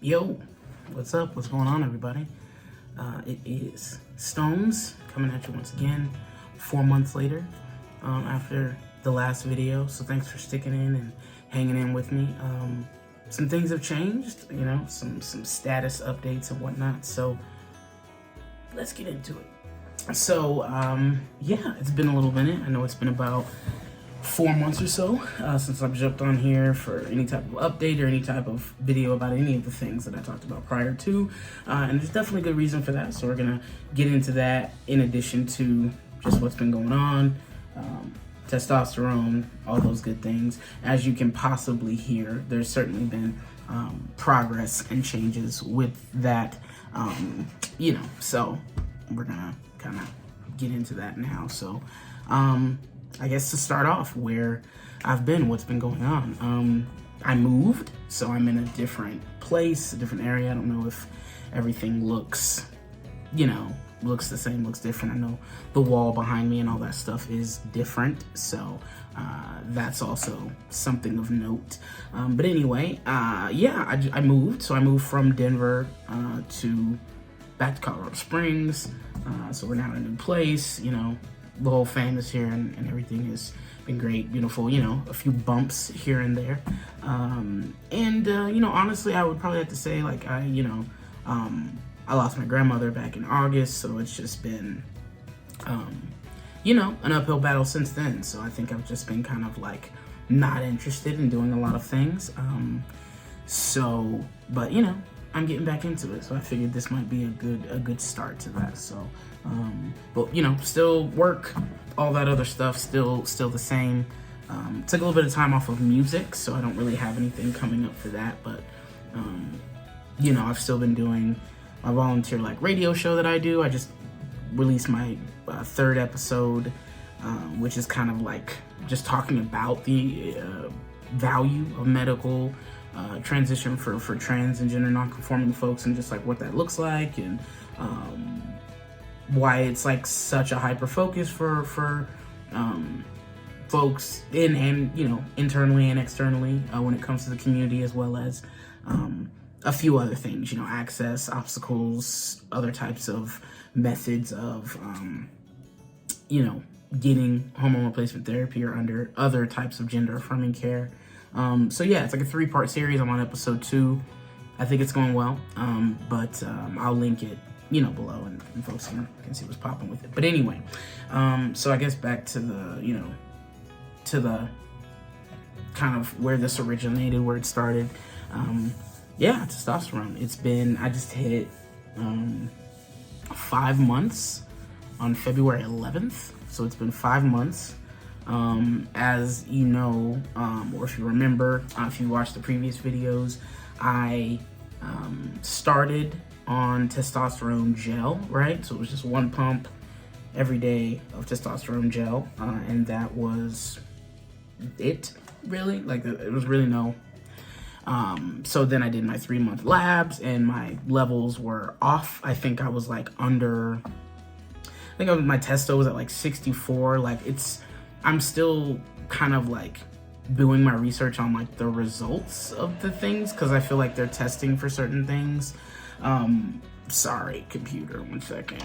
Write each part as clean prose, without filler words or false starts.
Yo, what's up? What's going on, everybody? It is Stones coming at you once again, 4 months later, after the last video. So thanks for sticking in and hanging in with me. Some things have changed, you know, some status updates and whatnot. So let's get into it. So yeah, it's been a little minute. I know it's been about 4 months or so since I've jumped on here for any type of update or any type of video about any of the things that I talked about prior to, and there's definitely a good reason for that, so we're gonna get into that in addition to just what's been going on, testosterone, all those good things. As you can possibly hear, there's certainly been progress and changes with that, you know, so we're gonna kind of get into that now. So I guess to start off, where I've been, what's been going on. I moved, so I'm in a different place, a different area. I don't know if everything looks, you know, looks the same, looks different. I know the wall behind me and all that stuff is different, so that's also something of note. But anyway, yeah, I moved. So I moved from Denver back to Colorado Springs. So we're now in a new place, you know. The whole fam is here and everything has been great, beautiful, you know, a few bumps here and there. You know, honestly, I would probably have to say, like, I lost my grandmother back in August, so it's just been, you know, an uphill battle since then. So I think I've just been kind of like not interested in doing a lot of things. But you know, I'm getting back into it, so I figured this might be a good start to that. So, but you know, still work, all that other stuff, still the same. Took a little bit of time off of music, so I don't really have anything coming up for that. But you know, I've still been doing my volunteer like radio show that I do. I just released my third episode, which is kind of like just talking about the value of medical transition for trans and gender non-conforming folks, and just like what that looks like, and why it's like such a hyper focus for folks and you know, internally and externally when it comes to the community, as well as a few other things, you know, access, obstacles, other types of methods of you know, getting hormone replacement therapy or under other types of gender affirming care. So yeah, it's like a 3-part series. I'm on episode 2. I think it's going well, but I'll link it, you know, below, and folks can see what's popping with it. But anyway, so I guess back to the, you know, to the kind of where this originated, where it started. Yeah, testosterone. It's been, I just hit 5 months on February 11th. So it's been 5 months. As you know, or if you remember, if you watched the previous videos, I started on testosterone gel, right? So it was just 1 pump every day of testosterone gel, and that was it, really. Like, it was really no. So then I did my 3-month labs, and my levels were off. I think I was like under, my testo was at like 64. Like, I'm still kind of like doing my research on like the results of the things, because I feel like they're testing for certain things. Sorry, computer, 1 second.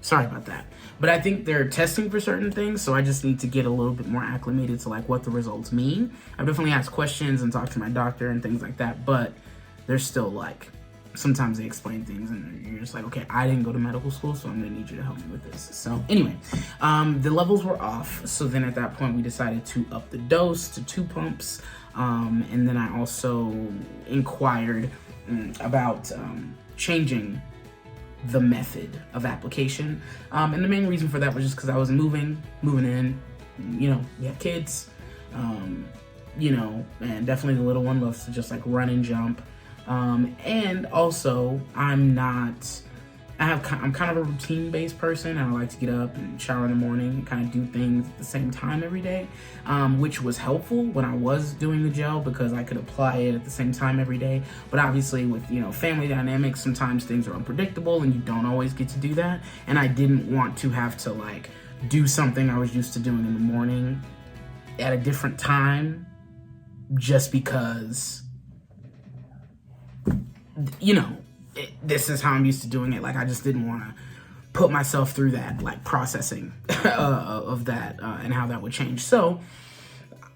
Sorry about that. But I think they're testing for certain things, so I just need to get a little bit more acclimated to like what the results mean. I've definitely asked questions and talked to my doctor and things like that, but there's still like, sometimes they explain things and you're just like, okay, I didn't go to medical school, so I'm gonna need you to help me with this. So anyway, the levels were off, so then at that point we decided to up the dose to 2 pumps, and then I also inquired about changing the method of application, and the main reason for that was just because I was moving in, you know, we have kids, you know, and definitely the little one loves to just like run and jump, and also I'm not I'm kind of a routine-based person, and I like to get up and shower in the morning and kind of do things at the same time every day, which was helpful when I was doing the gel because I could apply it at the same time every day. But obviously with, you know, family dynamics, sometimes things are unpredictable and you don't always get to do that. And I didn't want to have to like do something I was used to doing in the morning at a different time just because, you know, this is how I'm used to doing it. Like, I just didn't want to put myself through that, like, processing of that and how that would change. So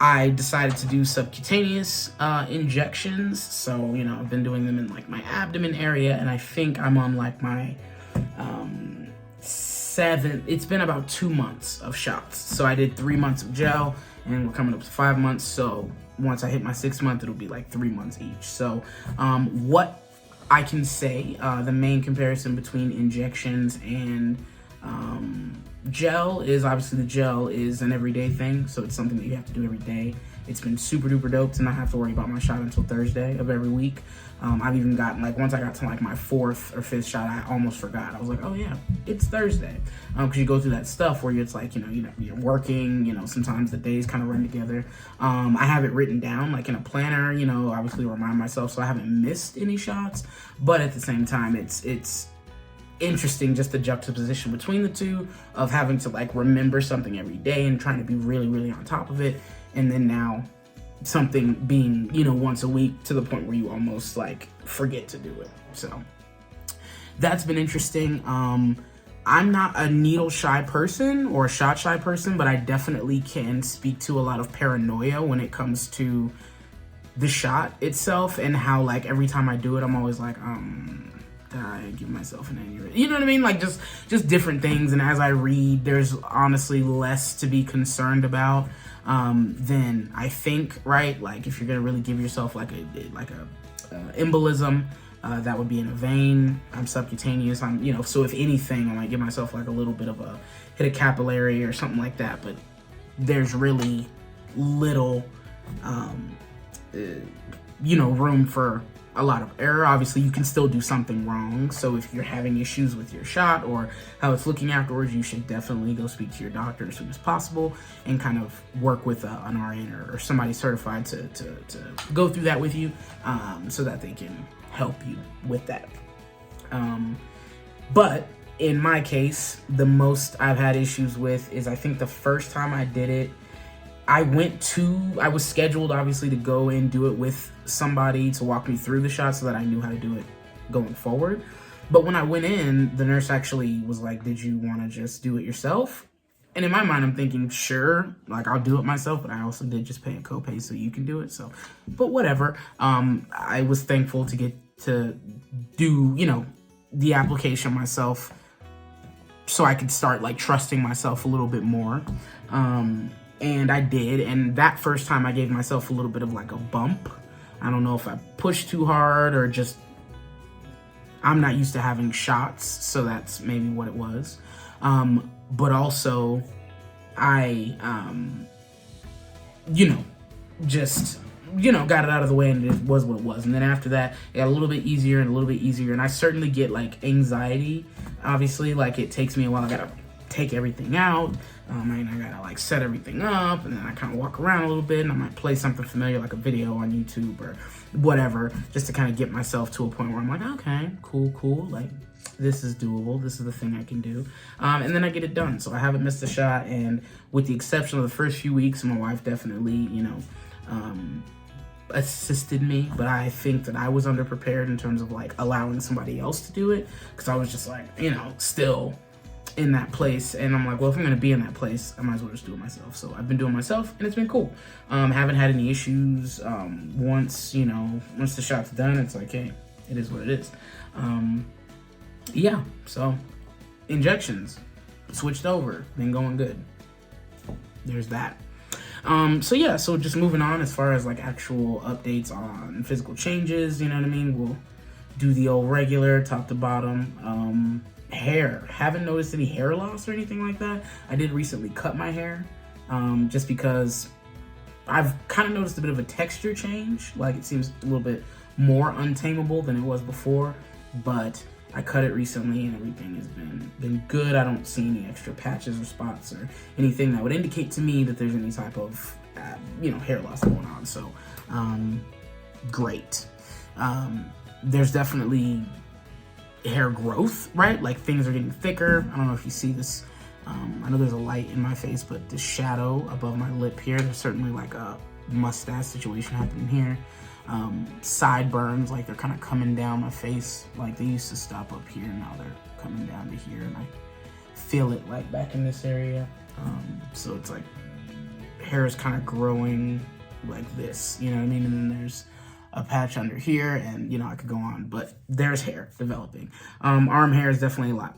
I decided to do subcutaneous injections. So, you know, I've been doing them in, like, my abdomen area, and I think I'm on, like, my it's been about 2 months of shots. So I did 3 months of gel, and we're coming up to 5 months. So once I hit my 6th month, it'll be like 3 months each. So what I can say, the main comparison between injections and gel is obviously the gel is an everyday thing, so it's something that you have to do every day. It's been super duper dope to not have to worry about my shot until Thursday of every week. I've even gotten, like, once I got to like my 4th or 5th shot, I almost forgot. I was like, oh yeah, it's Thursday. Because you go through that stuff where it's like, you know, you're working, you know, sometimes the days kind of run together. I have it written down like in a planner, you know, obviously remind myself so I haven't missed any shots. But at the same time, it's interesting just the juxtaposition between the two of having to like remember something every day and trying to be really, really on top of it. And then now something being, you know, once a week to the point where you almost like forget to do it. So that's been interesting. I'm not a needle shy person or a shot shy person, but I definitely can speak to a lot of paranoia when it comes to the shot itself and how like every time I do it, I'm always like, did I give myself an aneurysm? You know what I mean? Like just different things. And as I read, there's honestly less to be concerned about than I think, right? Like if you're gonna really give yourself like a embolism, that would be in a vein. I'm subcutaneous. I'm, you know, so if anything, I might give myself like a little bit of a hit a capillary or something like that. But there's really little, you know, room for a lot of error. Obviously, you can still do something wrong. So if you're having issues with your shot or how it's looking afterwards, you should definitely go speak to your doctor as soon as possible and kind of work with an RN or somebody certified to go through that with you, so that they can help you with that. But in my case, the most I've had issues with is I think the first time I did it, I was scheduled obviously to go and do it with somebody to walk me through the shot so that I knew how to do it going forward. But when I went in, the nurse actually was like, did you want to just do it yourself? And in my mind, I'm thinking, sure, like I'll do it myself, but I also did just pay a copay so you can do it. So, but whatever. I was thankful to get to do, you know, the application myself so I could start like trusting myself a little bit more. And I did, and that first time I gave myself a little bit of like a bump. I don't know if I pushed too hard or just, I'm not used to having shots, so that's maybe what it was. But also, I, you know, just, you know, got it out of the way and it was what it was. And then after that, it got a little bit easier and a little bit easier. And I certainly get like anxiety, obviously, like it takes me a while. I gotta take everything out. And I gotta like set everything up, and then I kind of walk around a little bit, and I might play something familiar like a video on YouTube or whatever, just to kind of get myself to a point where I'm like, okay, cool, like this is doable, this is the thing I can do, and then I get it done. So I haven't missed a shot, and with the exception of the first few weeks, my wife definitely, you know, assisted me, but I think that I was underprepared in terms of like allowing somebody else to do it, because I was just like, you know, still in that place, and I'm like, well, if I'm gonna be in that place, I might as well just do it myself. So I've been doing it myself, and it's been cool. Haven't had any issues. Once the shot's done, it's like, hey, it is what it is. Yeah, so injections switched over, been going good. There's that. So yeah, so just moving on as far as like actual updates on physical changes, you know what I mean? We'll do the old regular top to bottom. Hair, haven't noticed any hair loss or anything like that. I did recently cut my hair, just because I've kind of noticed a bit of a texture change. Like it seems a little bit more untamable than it was before, but I cut it recently and everything has been good. I don't see any extra patches or spots or anything that would indicate to me that there's any type of, hair loss going on. So, great. There's definitely hair growth, right? Like things are getting thicker. I don't know if you see this. I know there's a light in my face, but the shadow above my lip here, there's certainly like a mustache situation happening here. Sideburns, like they're kind of coming down my face. Like they used to stop up here, now they're coming down to here, and I feel it like back in this area. So it's like hair is kind of growing like this, you know what I mean? And then there's a patch under here, and I could go on, but there's hair developing. Arm hair is definitely a lot,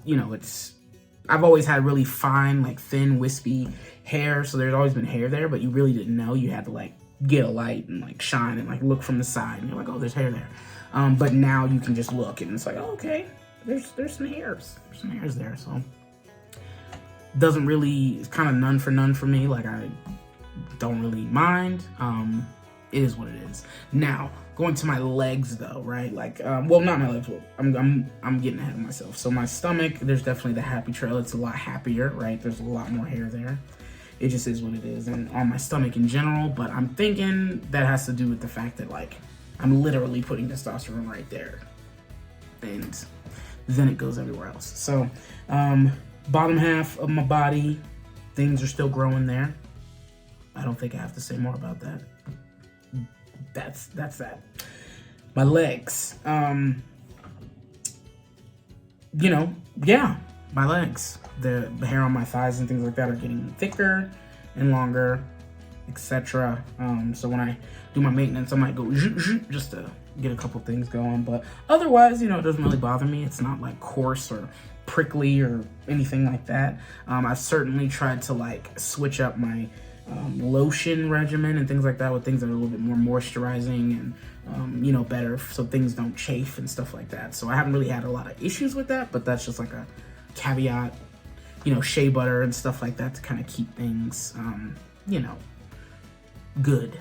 I've always had really fine, like thin, wispy hair, so there's always been hair there, but you really didn't know. You had to like get a light and like shine and like look from the side, and you're like, oh, there's hair there. But now you can just look, and it's like, oh, okay, there's some hairs. There's some hairs there, so doesn't really, it's kind of none for none for me. Like I don't really mind. It is what it is. Now, going to my legs though, right? Like, well, not my legs. Well, I'm getting ahead of myself. So my stomach, there's definitely the happy trail. It's a lot happier, right? There's a lot more hair there. It just is what it is. And on my stomach in general, but I'm thinking that has to do with the fact that like, I'm literally putting testosterone right there. And then it goes everywhere else. So, bottom half of my body, things are still growing there. I don't think I have to say more about that. That's that. My legs, yeah, my legs. The hair on my thighs and things like that are getting thicker and longer, etc. So when I do my maintenance, I might go just to get a couple things going. But otherwise, it doesn't really bother me. It's not like coarse or prickly or anything like that. I've certainly tried to like switch up my lotion regimen and things like that with things that are a little bit more moisturizing and better so things don't chafe and stuff like that. So I haven't really had a lot of issues with that, but that's just like a caveat. Shea butter and stuff like that to kind of keep things good.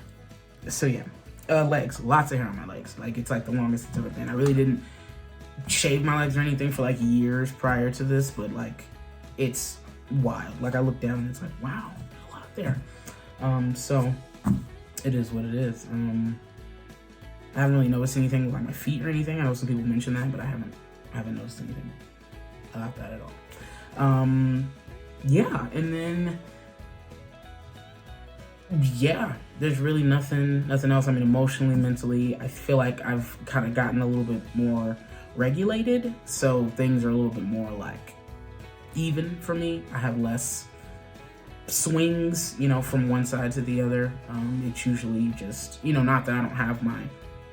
So yeah, legs, lots of hair on my legs. Like it's like the longest it's ever been. I really didn't shave my legs or anything for like years prior to this, but like it's wild. Like I look down and it's like, wow, a lot there. So it is what it is. I haven't really noticed anything with like my feet or anything. I know some people mention that, but I haven't noticed anything about that at all. Yeah, and then there's really nothing else. I mean, emotionally, mentally, I feel like I've kind of gotten a little bit more regulated, so things are a little bit more like even for me. I have less swings, from one side to the other. It's usually just, not that I don't have my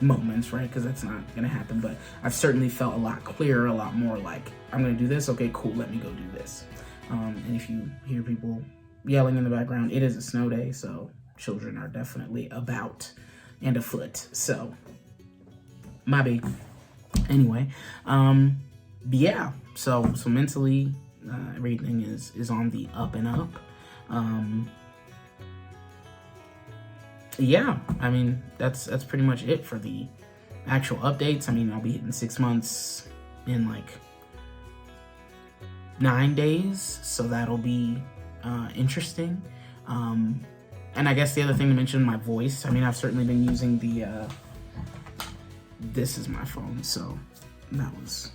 moments, right? Because that's not gonna happen, but I've certainly felt a lot clearer, a lot more like, I'm gonna do this, okay, cool, let me go do this. And if you hear people yelling in the background, it is a snow day, so children are definitely about and afoot. So, my big. Anyway, yeah. So mentally, everything is on the up and up. Yeah, I mean, that's pretty much it for the actual updates. I mean, I'll be hitting 6 months in like 9 days, so that'll be interesting. And I guess the other thing to mention, my voice. I mean, I've certainly been using the this is my phone, so that was,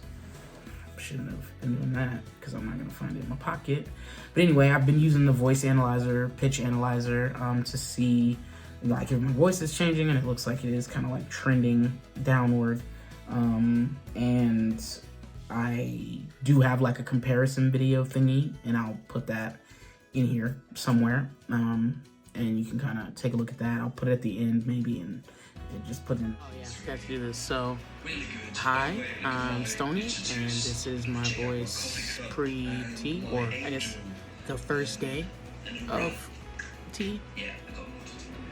shouldn't have been doing that because I'm not gonna find it in my pocket. But anyway, I've been using the voice analyzer, pitch analyzer, to see like if my voice is changing, and it looks like it is kind of like trending downward. And I do have like a comparison video thingy, and I'll put that in here somewhere. And you can kind of take a look at that. I'll put it at the end maybe, and just put in. Oh yeah, I got to do this. So, hi, I'm Stony, and this is my voice pre-tea, or I guess the first day of tea.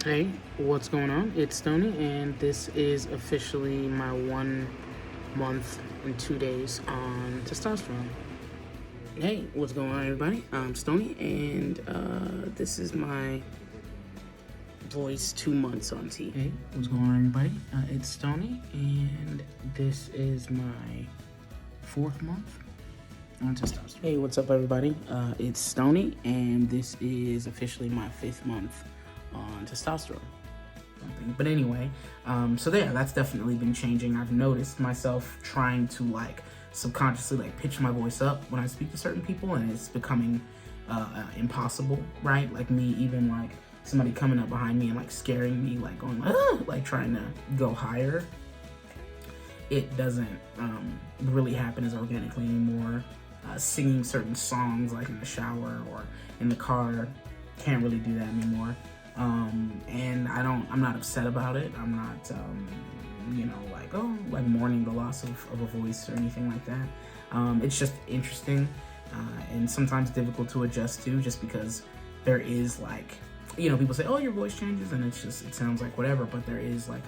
Hey, what's going on? It's Stony, and this is officially my 1 month and 2 days on testosterone. Hey, what's going on, everybody? I'm Stony, and this is my voice 2 months on tea. Hey, what's going on, everybody? It's Stony, and this is my 4th month on testosterone. Hey, what's up, everybody? It's Stoney, and this is officially my 5th month on testosterone. But anyway, so yeah, that's definitely been changing. I've noticed myself trying to like subconsciously like pitch my voice up when I speak to certain people, and it's becoming impossible, right? Like me, even like somebody coming up behind me and like scaring me, like going like trying to go higher. It doesn't really happen as organically anymore. Singing certain songs like in the shower or in the car, can't really do that anymore. And I'm not upset about it. I'm not, like, like mourning the loss of a voice or anything like that. It's just interesting and sometimes difficult to adjust to, just because there is like, people say, oh, your voice changes, and it sounds like whatever, but there is like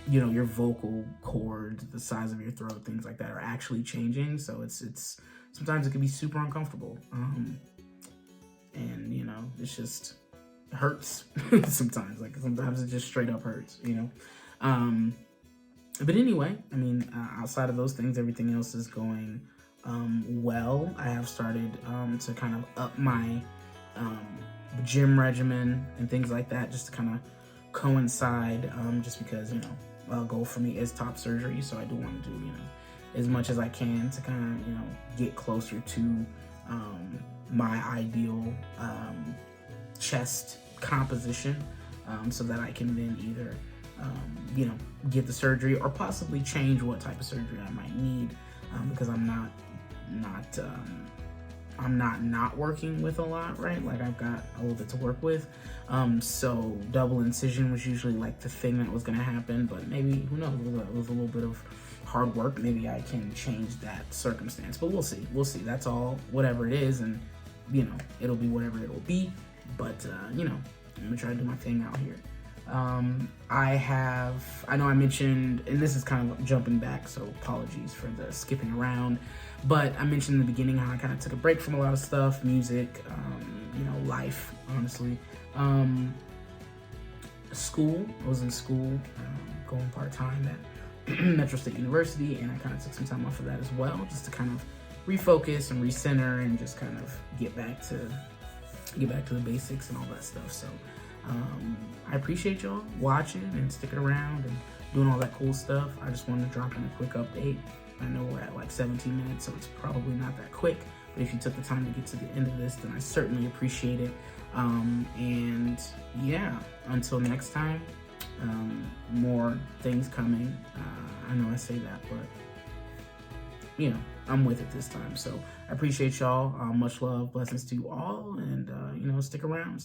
your vocal cords, the size of your throat, things like that are actually changing. So it's sometimes it can be super uncomfortable. And it's just, it hurts sometimes. Like sometimes it just straight up hurts, but anyway, I mean, outside of those things, everything else is going well. I have started to kind of up my gym regimen and things like that, just to kind of coincide, just because a goal for me is top surgery, so I do want to do as much as I can to kind of get closer to my ideal chest composition, so that I can then either get the surgery or possibly change what type of surgery I might need, because I'm not working with a lot, right? Like I've got a little bit to work with. So double incision was usually like the thing that was gonna happen, but maybe, who knows, with a little bit of hard work, maybe I can change that circumstance, but we'll see. That's all, whatever it is, and it'll be whatever it'll be, but I'm gonna try to do my thing out here. I know I mentioned, and this is kind of jumping back, so apologies for the skipping around, but I mentioned in the beginning how I kind of took a break from a lot of stuff, music, life, honestly. School, I was in school, going part-time at Metro State University, and I kind of took some time off of that as well, just to kind of refocus and recenter and just kind of get back to the basics and all that stuff. So I appreciate y'all watching and sticking around and doing all that cool stuff. I just wanted to drop in a quick update. I know we're at like 17 minutes, so it's probably not that quick, but if you took the time to get to the end of this, then I certainly appreciate it. And yeah, until next time, more things coming. I know I say that, but I'm with it this time. So I appreciate y'all. Much love, blessings to you all, and stick around.